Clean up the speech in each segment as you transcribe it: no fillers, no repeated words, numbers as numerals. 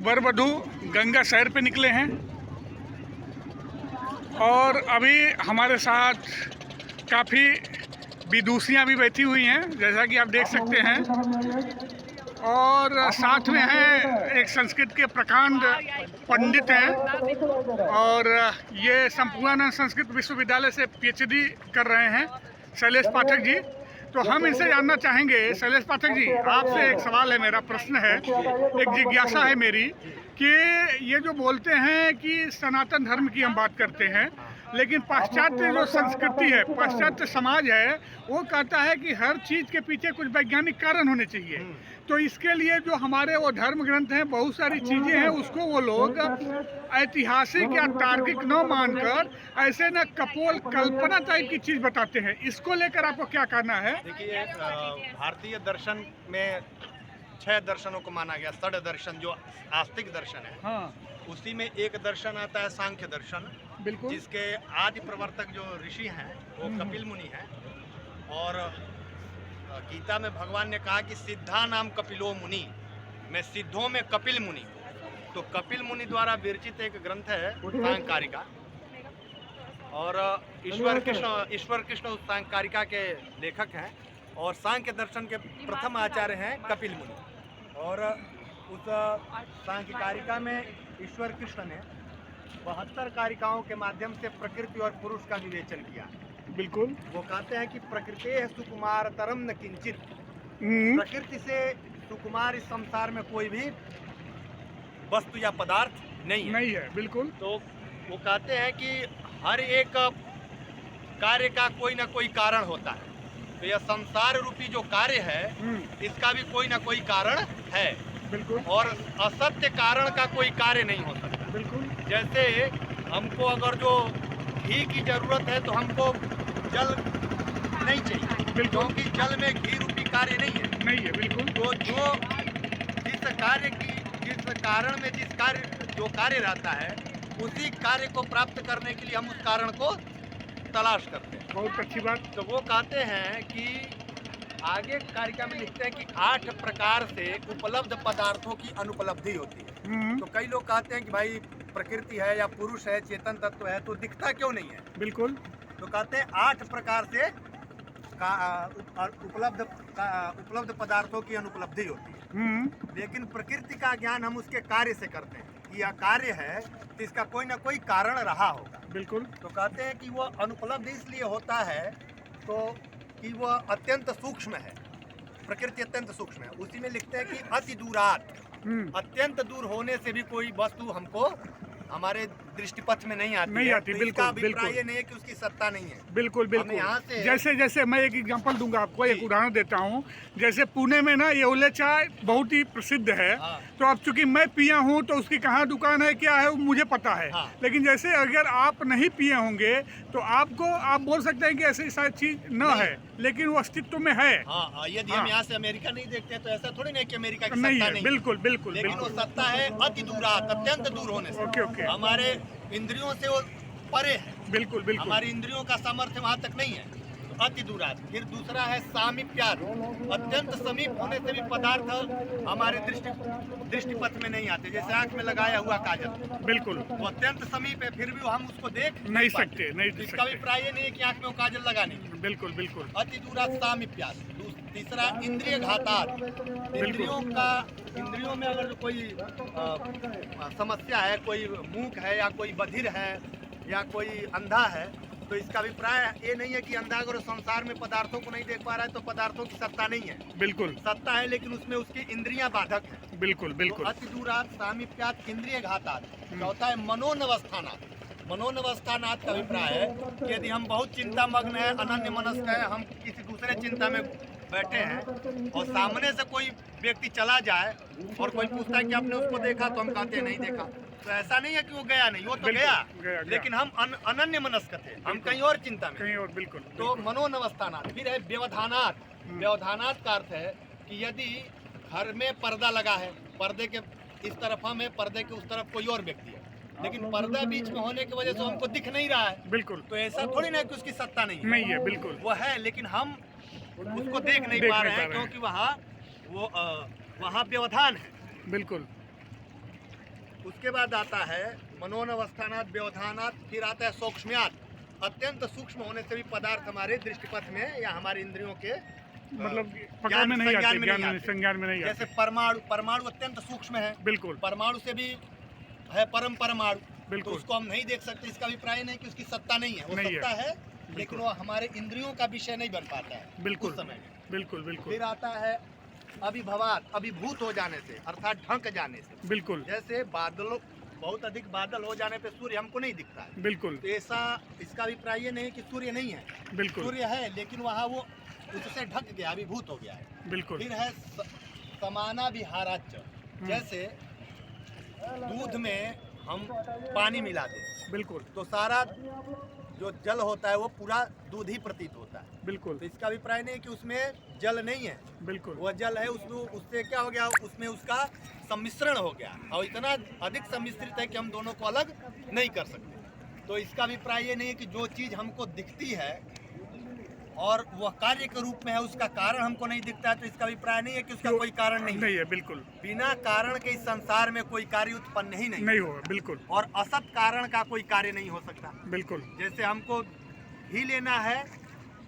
वर वधू गंगा शहर पे निकले हैं और अभी हमारे साथ काफ़ी विदुषियाँ भी बैठी हुई हैं, जैसा कि आप देख सकते हैं। और साथ में हैं एक संस्कृत के प्रकांड पंडित हैं और ये संपूर्णानंद संस्कृत विश्वविद्यालय से पीएचडी कर रहे हैं, शैलेश पाठक जी। तो हम इनसे जानना चाहेंगे, शैलेश पाठक जी, आपसे एक सवाल है, मेरा प्रश्न है, एक जिज्ञासा है मेरी कि ये जो बोलते हैं कि सनातन धर्म की हम बात करते हैं, लेकिन पाश्चात्य जो संस्कृति है, पाश्चात्य समाज है, वो कहता है कि हर चीज़ के पीछे कुछ वैज्ञानिक कारण होने चाहिए। तो इसके लिए जो हमारे वो धर्म ग्रंथ हैं, बहुत सारी चीज़ें हैं, उसको वो लोग ऐतिहासिक या तार्किक न मानकर ऐसे न कपोल कल्पना टाइप की चीज़ बताते हैं। इसको लेकर आपको क्या कहना है? देखिए, भारतीय दर्शन में 6 दर्शनों को माना गया। षड दर्शन जो आस्तिक दर्शन है, हाँ, उसी में एक दर्शन आता है सांख्य दर्शन, बिल्कुल। जिसके आदि प्रवर्तक जो ऋषि हैं वो कपिल मुनि हैं। और गीता में भगवान ने कहा कि सिद्धा नाम कपिलो मुनि, मैं सिद्धों में कपिल मुनि। तो कपिल मुनि द्वारा विरचित एक ग्रंथ है सांख्यकारिका, और ईश्वर कृष्ण उस सांख्यकारिका के लेखक हैं और सांख्य दर्शन के प्रथम आचार्य हैं कपिल मुनि। और उस सांख्यकारिका में ईश्वर कृष्ण ने 72 कारिकाओं के माध्यम से प्रकृति और पुरुष का विवेचन किया। बिल्कुल। वो कहते हैं कि प्रकृति है सुकुमार तरम न किंचित, प्रकृति से सुकुमार इस संसार में कोई भी वस्तु या पदार्थ नहीं है। बिल्कुल। तो वो कहते हैं कि हर एक कार्य का कोई ना कोई कारण होता है। तो यह संसार रूपी जो कार्य है, इसका भी कोई ना कोई कारण है। बिल्कुल। और असत्य कारण का कोई कार्य नहीं हो सकता। बिल्कुल। जैसे हमको अगर जो घी की जरूरत है तो हमको जल नहीं चाहिए, क्योंकि जल में घी रूपी कार्य नहीं है। बिल्कुल। तो जिस कारण में जो कार्य रहता है, उसी कार्य को प्राप्त करने के लिए हम उस कारण को तलाश करते हैं। बहुत अच्छी बात। तो वो कहते हैं कि आगे कारिका में लिखते हैं कि 8 प्रकार से उपलब्ध पदार्थों की अनुपलब्धि होती है। तो कई लोग कहते हैं कि भाई प्रकृति है या पुरुष है, चेतन तत्व है, तो दिखता क्यों नहीं है? बिल्कुल। तो कहते हैं 8 प्रकार से उपलब्ध पदार्थों की अनुपलब्धि होती है। लेकिन प्रकृति का ज्ञान हम उसके कार्य से करते हैं कि यह कार्य है तो इसका कोई ना कोई कारण रहा होगा। बिल्कुल। तो कहते हैं कि वह अनुपलब्ध इसलिए होता है तो कि वह अत्यंत सूक्ष्म है, प्रकृति अत्यंत सूक्ष्म है। उसी में लिखते हैं कि अति दूरात, अत्यंत दूर होने से भी कोई वस्तु हमको हमारे दृष्टिपथ में नहीं आती। तो बिल्कुल। इसका अभिप्राय ये नहीं है कि उसकी सत्ता नहीं है। बिल्कुल। यहाँ से जैसे मैं एक एग्जांपल दूंगा आपको, एक उदाहरण देता हूँ। जैसे पुणे में ना येवले चाय बहुत ही प्रसिद्ध है। हाँ। तो अब चूंकि मैं पिया हूँ तो उसकी कहाँ दुकान है, क्या है, वो मुझे पता है। हाँ। लेकिन जैसे अगर आप नहीं पिए होंगे तो आप बोल सकते हैं कि ऐसी शायद चीज न है, लेकिन वो अस्तित्व में है। हाँ, यदि हम यहाँ से अमेरिका नहीं देखते तो ऐसा थोड़ी नहीं कि अमेरिका की नहीं सत्ता है। नहीं। बिल्कुल। लेकिन वो सत्ता है अति दूरात, अत्यंत दूर होने से। ओके। हमारे इंद्रियों से वो परे है। बिल्कुल। हमारी इंद्रियोयों का सामर्थ्य वहाँ तक नहीं है, तो अति दूरात। फिर दूसरा है सामीप्यात, अत्यंत समीप होने से भी पदार्थ हमारे दृष्टिपथ में नहीं आते। जैसे आंख में लगाया हुआ काजल, बिल्कुल। वो अत्यंत समीप है, फिर भी हम उसको देख नहीं सकते। इसका अभिप्राय ये नहीं है कि आंख में वो काजल लगाने की। बिल्कुल। अति दूरात सामीप्यात। तीसरा इंद्रिय घातात, इंद्रियों में अगर कोई समस्या है, कोई मूक है या कोई बधिर है या कोई अंधा है, तो इसका अभिप्राय ये नहीं है कि अंधा अगर संसार में पदार्थों को नहीं देख पा रहा है तो पदार्थों की सत्ता नहीं है। बिल्कुल। सत्ता है, लेकिन उसमें उसकी इंद्रियां बाधक है। बिल्कुल। तो अति दूरात सामीप्यात इंद्रिय घातात। चौथा है मनोनवस्थानात्। मनोनवस्थानात् का अभिप्राय है कि यदि हम बहुत चिंता मग्न है, अनन्य मनस्क है, हम किसी दूसरे चिंता में बैठे हैं और सामने से कोई व्यक्ति चला जाए और कोई पूछता है कि आपने उसको देखा, तो हम कहते हैं नहीं देखा। तो ऐसा नहीं है कि वो गया नहीं, वो तो गया। लेकिन हम अनन्य मनस्क थे, हम कहीं और चिंता में, कहीं और। बिल्कुल। तो मनोनवस्थानात्। फिर है व्यवधानात्। व्यवधानात् का अर्थ है कि यदि घर में पर्दा लगा है, पर्दे के इस तरफ हम है, पर्दे के उस तरफ कोई और व्यक्ति है, लेकिन पर्दा बीच में होने की वजह से हमको दिख नहीं रहा है। बिल्कुल। तो ऐसा थोड़ी ना कि उसकी सत्ता नहीं है। बिल्कुल। वो है, लेकिन हम उसको देख नहीं पा रहे हैं, क्योंकि वहाँ व्यवधान है। बिल्कुल। उसके बाद आता है मनोनवस्थानात् व्यवधानात्, फिर आता है सूक्ष्म्यात्। अत्यंत सूक्ष्म होने से भी पदार्थ हमारे दृष्टिपथ में या हमारे इंद्रियों के मतलब पकड़ में नहीं आते, संज्ञान में नहीं आते। जैसे परमाणु, परमाणु अत्यंत सूक्ष्म है, बिल्कुल। परमाणु से भी है परम परमाणु, तो बिल्कुल। उसको हम नहीं देख सकते। इसका अभिप्राय नहीं कि उसकी सत्ता नहीं है, वो नहीं सत्ता है लेकिन वो हमारे इंद्रियों का विषय नहीं बन पाता है बिल्कुल उस समय में। बिल्कुल बिल्कुल। फिर आता है अभिभवात, अभिभूत हो जाने से अर्थात ढंक जाने से। बिल्कुल। जैसे बादलों, बहुत अधिक बादल हो जाने पे सूर्य हमको नहीं दिखता है, बिल्कुल। तो ऐसा इसका अभिप्राय ये नहीं कि सूर्य नहीं है, बिल्कुल। सूर्य है लेकिन वहाँ वो उससे ढक गया, अभिभूत हो गया है। बिल्कुल। फिर है समाना विहाराच, जैसे दूध में हम पानी मिला दें बिल्कुल। तो सारा जो जल होता है वो पूरा दूध ही प्रतीत होता है। बिल्कुल। तो इसका अभिप्राय नहीं कि उसमें जल नहीं है, बिल्कुल। वो जल है, उसमें उससे क्या हो गया, उसमें उसका सम्मिश्रण हो गया और इतना अधिक सम्मिश्रित है कि हम दोनों को अलग नहीं कर सकते। तो इसका अभिप्राय ये नहीं है कि जो चीज़ हमको दिखती है और वह कार्य के रूप में है उसका कारण हमको नहीं दिखता है, तो इसका अभिप्राय नहीं है कि उसका कोई कारण नहीं है। बिल्कुल। बिना कारण के इस संसार में कोई कार्य उत्पन्न ही नहीं हो। बिल्कुल। और असत कारण का कोई कार्य नहीं हो सकता। बिल्कुल। जैसे हमको घी लेना है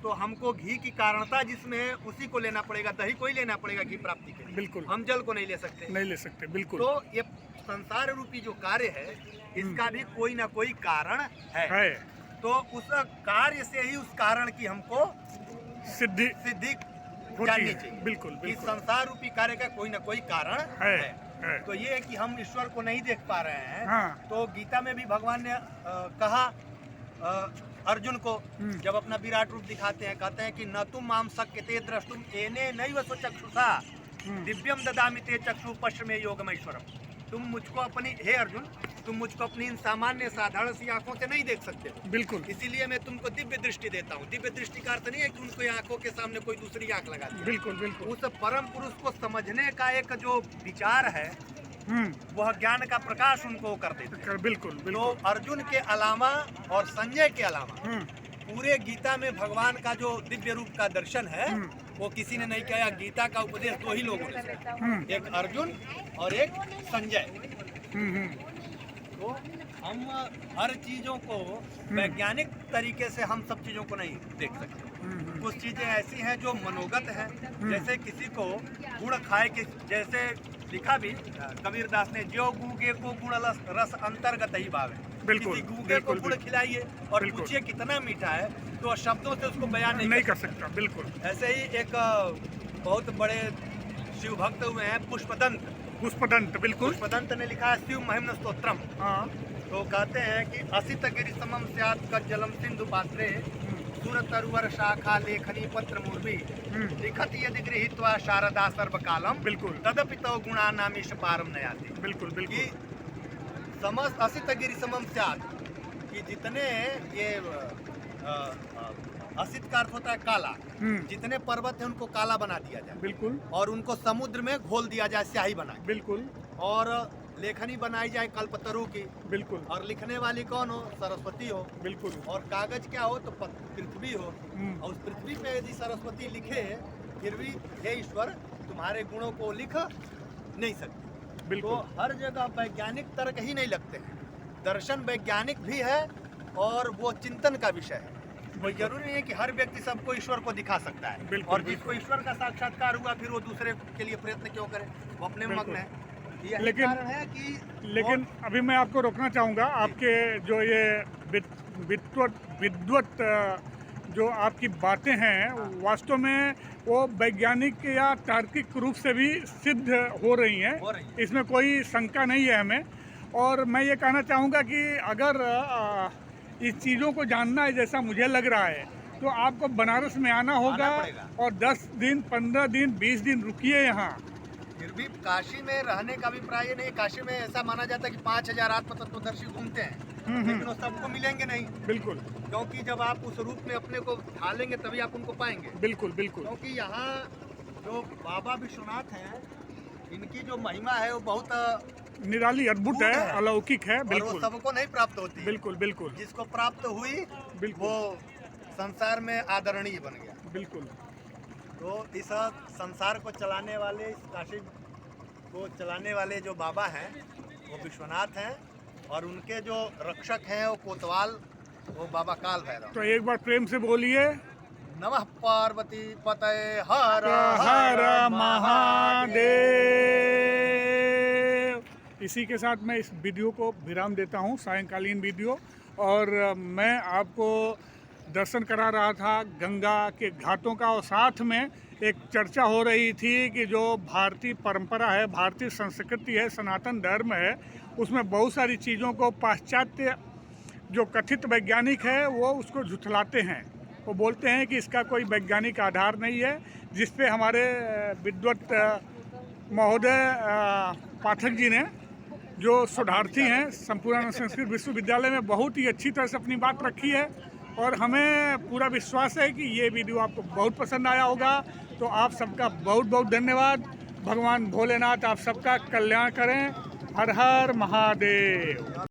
तो हमको घी की कारणता जिसमें है उसी को लेना पड़ेगा, दही को ही लेना पड़ेगा घी प्राप्ति के लिए। बिल्कुल। हम जल को नहीं ले सकते। बिल्कुल। तो ये संसार रूपी जो कार्य है इसका भी कोई ना कोई कारण है। तो उस कार्य से ही उस कारण की हमको सिद्धि जाननी चाहिए। बिल्कुल। इस संसार रूपी कार्य का कोई ना कोई कारण है। तो ये है कि हम ईश्वर को नहीं देख पा रहे हैं। हाँ। तो गीता में भी भगवान ने कहा अर्जुन को, जब अपना विराट रूप दिखाते हैं, कहते हैं कि न तुम माम शक्यते द्रष्टुम एने नैव स्वचक्षुषा दिव्यम ददामि ते चक्षु पश्चिमे योगमैश्वरम। तुम मुझको अपनी, हे अर्जुन, तुम मुझको अपनी इन सामान्य साधारण सी आंखों से नहीं देख सकते हो। बिल्कुल। इसीलिए मैं तुमको दिव्य दृष्टि देता हूँ। दिव्य दृष्टि का अर्थ नहीं है कि उनको आंखों के सामने कोई दूसरी आंख लगा दी। बिल्कुल बिल्कुल। उस परम पुरुष को समझने का एक जो विचार है वह ज्ञान का प्रकाश उनको कर देते। बिल्कुल। तो अर्जुन के अलावा और संजय के अलावा पूरे गीता में भगवान का जो दिव्य रूप का दर्शन है वो किसी ने नहीं किया। गीता का उपदेश दो ही लोगों ने, एक अर्जुन और एक संजय। तो हम हर चीजों को वैज्ञानिक तरीके से हम सब चीजों को नहीं देख सकते। कुछ चीजें ऐसी हैं जो मनोगत हैं, जैसे किसी को गुड़ खाए के, जैसे लिखा भी कबीर दास ने, जो गूगे को गुड़ रस अंतर्गत ही भाव है। बिल्कुल। किसी गूगे को गुड़ खिलाइए और पूछिए कितना मीठा है तो शब्दों से उसको बयान नहीं कर सकता। बिल्कुल। ऐसे ही एक बहुत बड़े शिव भक्त हुए हैं पुष्पदंत। बिल्कुल। पुष्पदंत ने लिखा है शिव महिम्न स्तोत्रम। हाँ। तो कहते हैं कि असित गिरि समम स्यात् कज्जलम सिंधु पात्रे सुर तरुवर शाखा लेखनी पत्र मूर्वी लिखत यदि गृहीत्वा शारदा सर्वकालम। बिल्कुल। तदपि तव गुणा नामीश पारम नयाति। बिल्कुल बिल्कुल। समस्त असित गिरि समम स्यात्, कि जितने ये असित का अर्थ होता है काला, जितने पर्वत है उनको काला बना दिया जाए। बिल्कुल। और उनको समुद्र में घोल दिया जाए, स्याही बना। बिल्कुल। और लेखनी बनाई जाए कल्पतरु की। बिल्कुल। और लिखने वाली कौन हो? सरस्वती हो। बिल्कुल। और कागज क्या हो? तो पृथ्वी हो। और उस पृथ्वी पे यदि सरस्वती लिखे फिर भी हे ईश्वर तुम्हारे गुणों को लिख नहीं सकते। बिल्कुल। तो हर जगह वैज्ञानिक तर्क ही नहीं लगते हैं, दर्शन वैज्ञानिक भी है और वो चिंतन का विषय है। कोई जरूरी नहीं है कि हर व्यक्ति सबको ईश्वर को दिखा सकता है। और जिसको ईश्वर का साक्षात्कार हुआ फिर वो दूसरे के लिए प्रयत्न क्यों करे, वो अपने मग्न है। लेकिन कारण है कि अभी मैं आपको रोकना चाहूँगा। आपके जो ये विद्वत जो आपकी बातें हैं वास्तव में वो वैज्ञानिक या तार्किक रूप से भी सिद्ध हो रही हैं। इसमें कोई शंका नहीं है हमें। और मैं ये कहना चाहूँगा कि अगर इस चीज़ों को जानना है जैसा मुझे लग रहा है तो आपको बनारस में आना होगा और 10 दिन 15 दिन 20 दिन रुकिए यहाँ। फिर भी काशी में रहने का अभिप्राय नहीं। काशी में ऐसा माना जाता है कि 5000 आत्मतत्वदर्शी घूमते हैं, लेकिन वो सबको मिलेंगे नहीं। बिल्कुल। क्योंकि जब आप उस रूप में अपने को ढालेंगे तभी आप उनको पाएंगे। बिल्कुल बिल्कुल। क्योंकि यहाँ जो बाबा विश्वनाथ हैं इनकी जो महिमा है वो बहुत निराली, अद्भुत है, अलौकिक है। बिल्कुल। वो सबको नहीं प्राप्त होती। बिल्कुल बिल्कुल। जिसको प्राप्त हुई वो संसार में आदरणीय बन गया। बिल्कुल। तो इस संसार को चलाने वाले, इस काशी को चलाने वाले जो बाबा हैं वो विश्वनाथ हैं, और उनके जो रक्षक हैं वो कोतवाल, वो बाबा काल भैरव। तो एक बार प्रेम से बोलिए, नमः पार्वती पतये हर हर महादेव। इसी के साथ मैं इस वीडियो को विराम देता हूँ, सायंकालीन वीडियो। और मैं आपको दर्शन करा रहा था गंगा के घाटों का, और साथ में एक चर्चा हो रही थी कि जो भारतीय परंपरा है, भारतीय संस्कृति है, सनातन धर्म है, उसमें बहुत सारी चीज़ों को पाश्चात्य जो कथित वैज्ञानिक है वो उसको झुठलाते हैं। वो बोलते हैं कि इसका कोई वैज्ञानिक आधार नहीं है, जिस पे हमारे विद्वत महोदय पाठक जी ने, जो शोधार्थी हैं संपूर्णानंद संस्कृत विश्वविद्यालय में, बहुत ही अच्छी तरह से अपनी बात रखी है। और हमें पूरा विश्वास है कि ये वीडियो आपको बहुत पसंद आया होगा। तो आप सबका बहुत बहुत धन्यवाद। भगवान भोलेनाथ आप सबका कल्याण करें। हर हर महादेव।